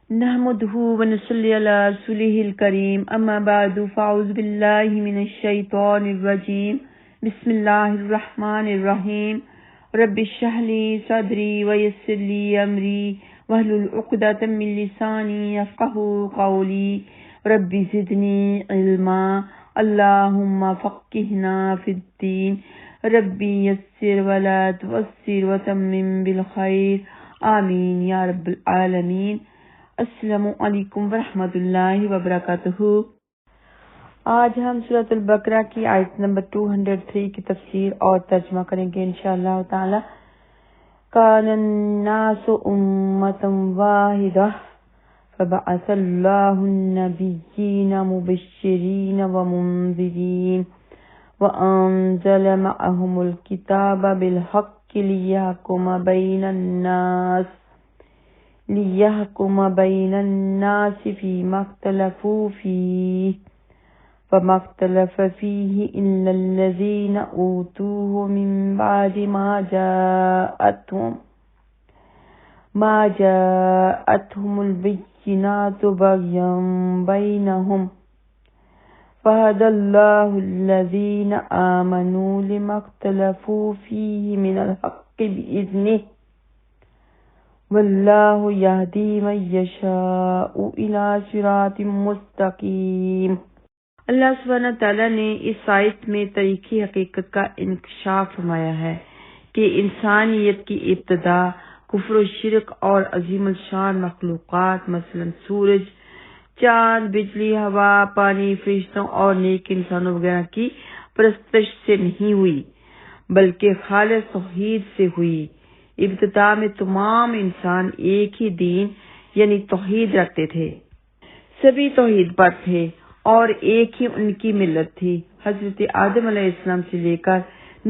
نحمده ونصلي على رسوله الكريم اما بعد فاعوذ بالله من الشيطان الرجيم بسم الله الرحمن الرحيم رب اشرح لي صدري ويسر لي امري واحلل عقدة من لساني يفقهوا قولي رب زدني علما اللهم فقهنا في الدين ربي يسر ولا تعسر وتمم بالخير آمین یا رب العالمین۔ السلام علیکم ورحمۃ اللہ وبرکاتہ۔ آج ہم سورۃ البقرہ کی آیت نمبر 203 کی تفسیر اور ترجمہ کریں گے انشاءاللہ تعالی۔ کان الناس امۃ واحدہ فبعث اللہ النبیین مبشرین ومنذرین وانزل معهم الکتاب بالحق ليحكم بين الناس فيما اختلفوا فيه فما اختلف فيه إلا الذين أوتوه من بعد ما جاءتهم البينات بغيا بينهم فهدى الله الذين آمنوا لما اختلفوا فيه من الحق بإذنه والله يهدي من يشاء إلى صراط مستقيم۔ اللہ سبحانہ تعالیٰ نے اس آیت میں تاریخی حقیقت کا انکشاف فرمایا ہے کہ انسانیت کی ابتدا کفر و شرک اور عظیم الشان مخلوقات مثلا سورج، چاند، بجلی، ہوا، پانی، فرشتوں اور نیک انسانوں وغیرہ کی پرستش سے نہیں ہوئی بلکہ خالص توحید سے ہوئی۔ ابتدا میں تمام انسان ایک ہی دین یعنی توحید رکھتے تھے، سبھی توحید پر تھے اور ایک ہی ان کی ملت تھی۔ حضرت آدم علیہ السلام سے لے کر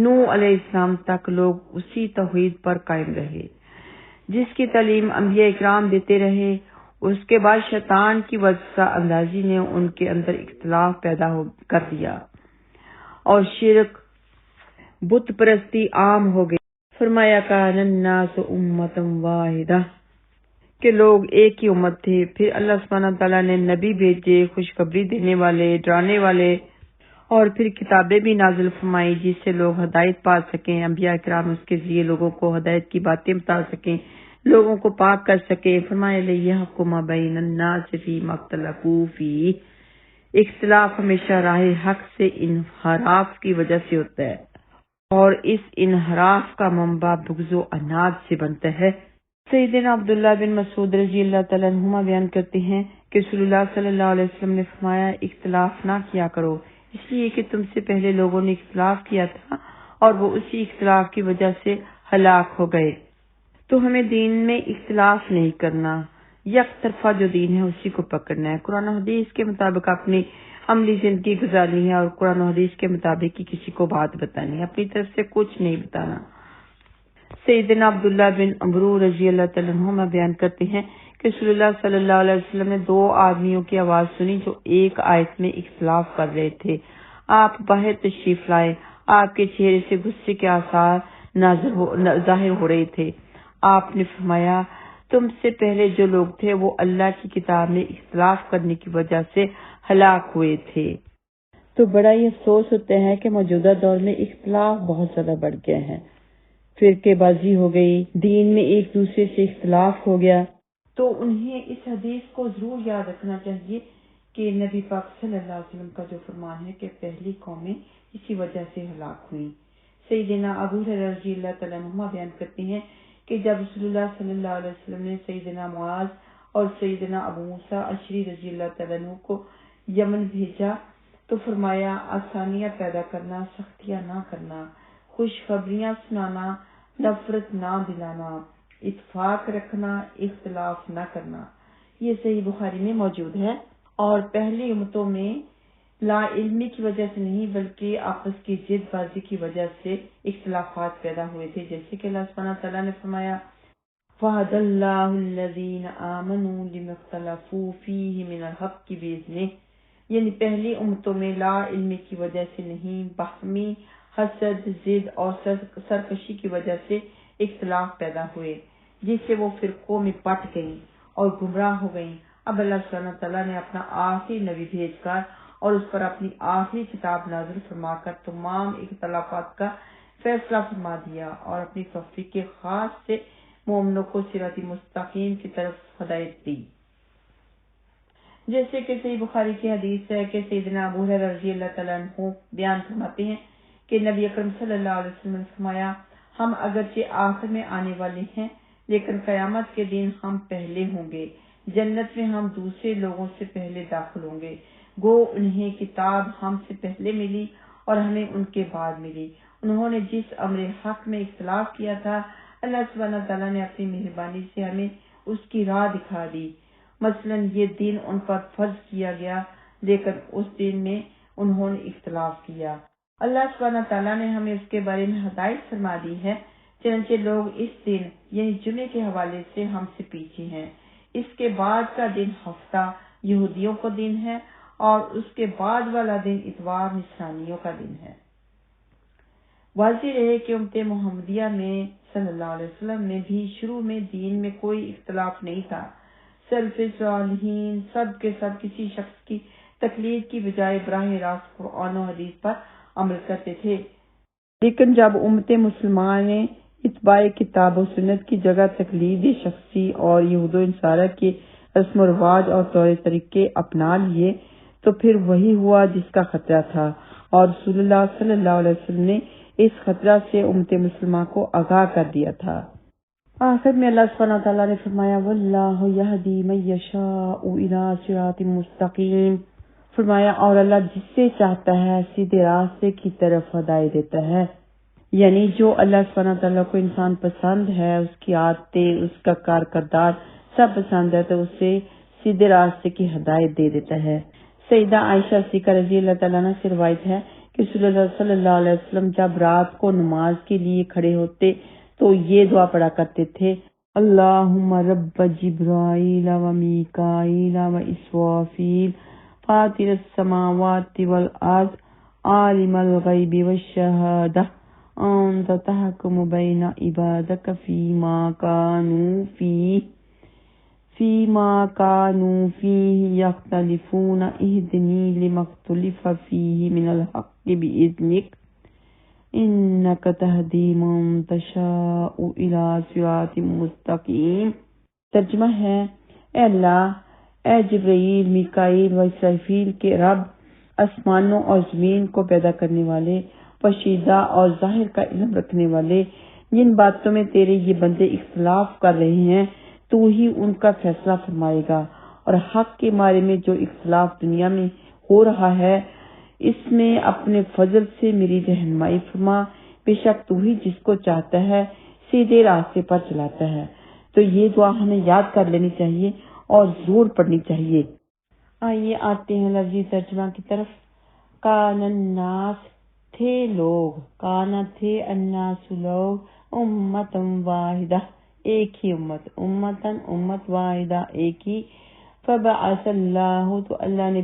نوح علیہ السلام تک لوگ اسی توحید پر قائم رہے جس کی تعلیم انبیاء اکرام دیتے رہے۔ اس کے بعد شیطان کی وسوسہ اندازی نے ان کے اندر اختلاف پیدا کر دیا اور شرک، بت پرستی عام ہو گئی۔ فرمایا کان الناس امۃ واحدہ کہ لوگ ایک ہی امت تھے۔ پھر اللہ سبحانہ تعالیٰ نے نبی بھیجے، خوشخبری دینے والے، ڈرانے والے، اور پھر کتابیں بھی نازل فرمائی جس سے لوگ ہدایت پا سکیں۔ انبیاء کرام اس کے ذریعے لوگوں کو ہدایت کی باتیں بتا سکیں، لوگوں کو پاک کر سکے۔ فرمایا لیحکم بین الناس فیما اختلفوا فیہ، اختلاف ہمیشہ راہ حق سے انحراف کی وجہ سے ہوتا ہے اور اس انحراف کا منبع بغض و عناد سے بنتا ہے۔ سیدنا عبداللہ بن مسعود رضی اللہ تعالیٰ عنہما بیان کرتے ہیں کہ رسول اللہ صلی اللہ علیہ وسلم نے فرمایا اختلاف نہ کیا کرو، اس لیے کہ تم سے پہلے لوگوں نے اختلاف کیا تھا اور وہ اسی اختلاف کی وجہ سے ہلاک ہو گئے۔ تو ہمیں دین میں اختلاف نہیں کرنا، یک طرفہ جو دین ہے اسی کو پکڑنا ہے، قرآن و حدیث کے مطابق اپنی عملی زندگی گزارنی ہے اور قرآن و حدیث کے مطابق ہی کسی کو بات بتانی ہے، اپنی طرف سے کچھ نہیں بتانا۔ سیدنا عبداللہ بن عمرو رضی اللہ تعالیٰ عنہما بیان کرتے ہیں کہ رسول اللہ صلی اللہ علیہ وسلم نے دو آدمیوں کی آواز سنی جو ایک آیت میں اختلاف کر رہے تھے۔ آپ باہر تشریف لائے، آپ کے چہرے سے غصے کے آثار ظاہر ہو رہے تھے۔ آپ نے فرمایا تم سے پہلے جو لوگ تھے وہ اللہ کی کتاب میں اختلاف کرنے کی وجہ سے ہلاک ہوئے تھے۔ تو بڑا ہی افسوس ہوتا ہے کہ موجودہ دور میں اختلاف بہت زیادہ بڑھ گئے ہیں، فرقے بازی ہو گئی، دین میں ایک دوسرے سے اختلاف ہو گیا۔ تو انہیں اس حدیث کو ضرور یاد رکھنا چاہیے کہ نبی پاک صلی اللہ علیہ وسلم کا جو فرمان ہے کہ پہلی قومیں اسی وجہ سے ہلاک ہوئیں۔ سیدنا ابو ہریرہ رضی اللہ تعالیٰ عنہ بیان کرتے ہیں کہ جب رسول اللہ صلی اللہ علیہ وسلم نے سیدنا معاذ اور سیدنا ابو موسیٰ اشعری رضی اللہ تعالیٰ عنہ کو یمن بھیجا تو فرمایا آسانیاں پیدا کرنا، سختیاں نہ کرنا، خوشخبریاں سنانا، نفرت نہ دلانا، اتفاق رکھنا، اختلاف نہ کرنا۔ یہ صحیح بخاری میں موجود ہے۔ اور پہلی امتوں میں لا علمی کی وجہ سے نہیں بلکہ آپس کی ضد بازی کی وجہ سے اختلافات پیدا ہوئے تھے، جیسے کہ اللہ سبحانہ تعالیٰ نے فرمایا وَهَدَى اللَّهُ الَّذِينَ آمَنُوا لِمَا اخْتَلَفُوا فِيهِ مِنَ الْحَقِّ بِإِذْنِهِ، یعنی پہلی امتوں میں لا علمی کی وجہ سے نہیں، باہمی حسد، ضد اور سرکشی کی وجہ سے اختلاف پیدا ہوئے جس سے وہ فرقوں میں بٹ گئیں اور گمراہ ہو گئیں۔ اب اللہ سبحانہ تعالیٰ نے اپنا آخری نبی بھیج کر اور اس پر اپنی آخری کتاب نازل فرما کر تمام اختلافات کا فیصلہ فرما دیا اور اپنی توفیق کے خاص سے مومنوں کو صراط مستقیم کی طرف ہدایت دی۔ جیسے کہ صحیح بخاری کی حدیث ہے کہ سیدنا ابو ہریرہ رضی اللہ تعالیٰ عنہ بیان فرماتے ہیں کہ نبی اکرم صلی اللہ علیہ وسلم نے فرمایا، ہم اگرچہ آخر میں آنے والے ہیں لیکن قیامت کے دن ہم پہلے ہوں گے، جنت میں ہم دوسرے لوگوں سے پہلے داخل ہوں گے، گو انہیں کتاب ہم سے پہلے ملی اور ہمیں ان کے بعد ملی۔ انہوں نے جس امر حق میں اختلاف کیا تھا، اللہ سبحانہ تعالیٰ نے اپنی مہربانی سے ہمیں اس کی راہ دکھا دی۔ مثلاً یہ دن ان پر فرض کیا گیا لیکن اس دن میں انہوں نے اختلاف کیا۔ اللہ سبحانہ تعالیٰ نے ہمیں اس کے بارے میں ہدایت فرما دی ہے، چنانچہ لوگ اس دن یعنی جمعے کے حوالے سے ہم سے پیچھے ہیں۔ اس کے بعد کا دن ہفتہ یہودیوں کا دن ہے اور اس کے بعد والا دن اتوار نصرانیوں کا دن ہے۔ واضح رہے کہ امت محمدیہ میں صلی اللہ علیہ وسلم میں بھی شروع میں دین میں کوئی اختلاف نہیں تھا۔ سلف صالحین سب کے سب کسی شخص کی تقلید کی بجائے براہ راست قرآن و حدیث پر عمل کرتے تھے، لیکن جب امت مسلمان نے اتباع کتاب و سنت کی جگہ تقلید شخصی اور یہود و نصارہ کے رسم و رواج اور طور طریقے اپنا لیے تو پھر وہی ہوا جس کا خطرہ تھا، اور رسول اللہ صلی اللہ علیہ وسلم نے اس خطرہ سے امت مسلمہ کو آگاہ کر دیا تھا۔ آخر میں اللہ سبحانہ تعالیٰ نے فرمایا وَاللَّهُ يَهْدِي مَن يَشَاءُ إِلَىٰ صِرَاطٍ مُسْتَقِيمٍ، فرمایا اور اللہ جس سے چاہتا ہے سیدھے راستے کی طرف ہدایت دیتا ہے، یعنی جو اللہ سبحانہ تعالیٰ کو انسان پسند ہے، اس کی عادتیں، اس کا کار کردار سب پسند ہے تو اسے سیدھے راستے کی ہدایت دے دیتا ہے۔ سیدہ عائشہ صدیقہ رضی اللہ تعالیٰ عنہ سے روایت ہے کہ رسول اللہ صلی اللہ علیہ وسلم جب رات کو نماز کے لیے کھڑے ہوتے تو یہ دعا پڑھا کرتے تھے، اللہم رب جبرائیل و میکائیل و اسرافیل فاطر السماوات والارض عالم الغیب والشہادہ انت تحکم بین عبادک فیما کانوا فیہ یختلفون اہدنی لما اختلف فیہ من الحق بإذنک انک تہدی من تشاء الی صراط مستقیم۔ ترجمہ ہے، اے اللہ، اے جبرائیل، میکائیل و اسرافیل کے رب، آسمانوں اور زمین کو پیدا کرنے والے، پوشیدہ اور ظاہر کا علم رکھنے والے، جن باتوں میں تیرے یہ بندے اختلاف کر رہے ہیں تو ہی ان کا فیصلہ فرمائے گا، اور حق کے بارے میں جو اختلاف دنیا میں ہو رہا ہے اس میں اپنے فضل سے میری رہنمائی فرما، بے شک تو ہی جس کو چاہتا ہے سیدھے راستے پر چلاتا ہے۔ تو یہ دعا ہمیں یاد کر لینی چاہیے اور ضرور پڑھنی چاہیے۔ آئیے آتے ہیں لفظی ترجمہ کی طرف۔ کان الناس تھے لوگ، کانا تھے الناس لوگ، امتن واحدہ ایک ہی امت، امتن امت واحدہ ایک ہی، فبعث اللہ تو اللہ نے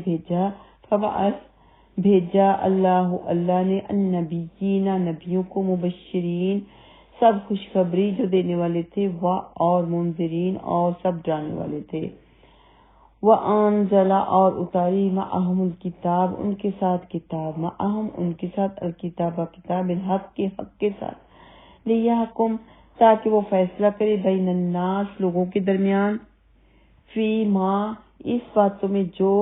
بھیجا اللہ نے النبیین نبیوں کو، مبشرین سب خوشخبری جو دینے والے تھے، اور منذرین اور سب ڈرانے والے تھے، وَأَنزَلَ اور اتاری مَعَهُمُ الْكِتَابَ ان کے ساتھ کتاب، مَعَهُمْ ان کے ساتھ الکتاب کتاب الحق کے حق کے ساتھ، لِيَحْكُمْ تاکہ وہ فیصلہ کرے، بین الناس لوگوں کے درمیان، فی ما اس باتوں میں جو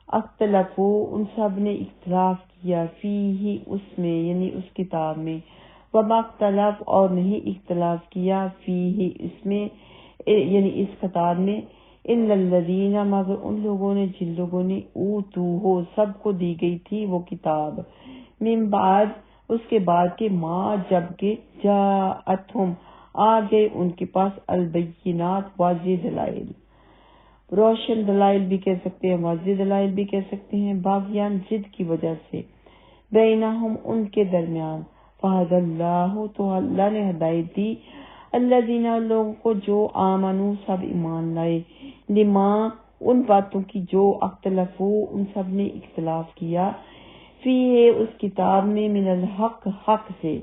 اختلفو ان سب نے اختلاف کیا، فی ہی اس میں یعنی اس کتاب میں، وما اختلف اور نہیں اختلاف کیا، فی ہی اس میں یعنی اس کتاب میں، الا الذین مگر ان لوگوں نے جن لوگوں نے اوتو ہو سب کو دی گئی تھی وہ کتاب، من بعد اس کے بعد کے ما جب کہ جاءتہم آ گئے ان کے پاس البینات واضح دلائل، روشن دلائل بھی کہہ سکتے ہیں، واضح دلائل بھی کہہ سکتے ہیں، باغیان ضد کی وجہ سے، بینہم ان کے درمیان، فہد اللہ تو اللہ نے ہدایت دی، الذین لوگوں کو جو آمنو سب ایمان لائے، لما ان باتوں کی جو اختلفو ان سب نے اختلاف کیا، فی ہے اس کتاب میں، من الحق حق سے،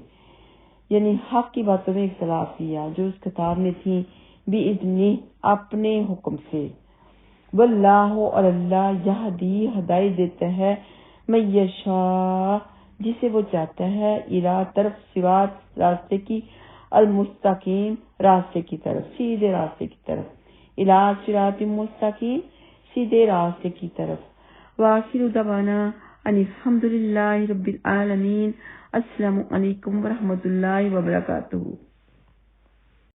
یعنی حق کی باتوں میں اختلاف کیا جو اس کتاب میں تھی، بِإِذْنِهِ اپنے حکم سے، واللہ اور اللہ یہدی ہدایت دیتا ہے من یشاء جسے وہ چاہتا ہے، الی طرف صراط راستے کی، المستقیم راستے کی طرف، سیدھے راستے کی طرف، الی صراط مستقیم سیدھے راستے کی طرف۔ وآخر دعوانا ان الحمد للہ رب العالمین۔ السلام علیکم ورحمۃ اللہ وبرکاتہ۔